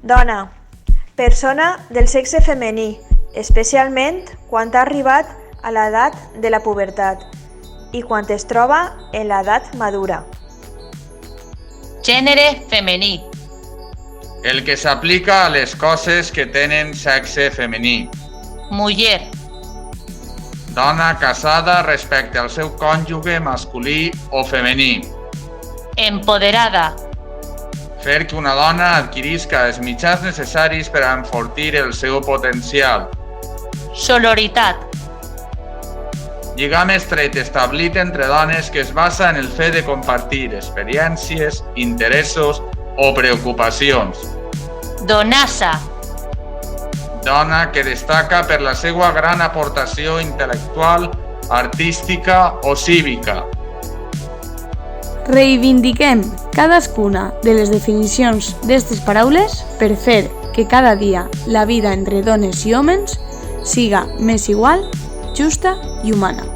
Dona, persona del sexe femení, especialment quan ha arribat a l'edat de la pubertat i quan es troba en l'edat madura. Gènere femení. El que s'aplica a les coses que tenen sexe femení. Muller. Dona casada respecte al seu cònjuge masculí o femení. Empoderada. Fer que una dona adquirisca els mitjans necessaris per a enfortir el seu potencial. Sororitat. Lligam estret establit entre dones que es basa en el fet de compartir experiències, interessos o preocupacions. Donassa. Dona que destaca per la seva gran aportació intel·lectual, artística o cívica. Reivindiquem cadascuna de les definicions d'aquestes paraules per fer que cada dia la vida entre dones i homes siga més igual, justa i humana.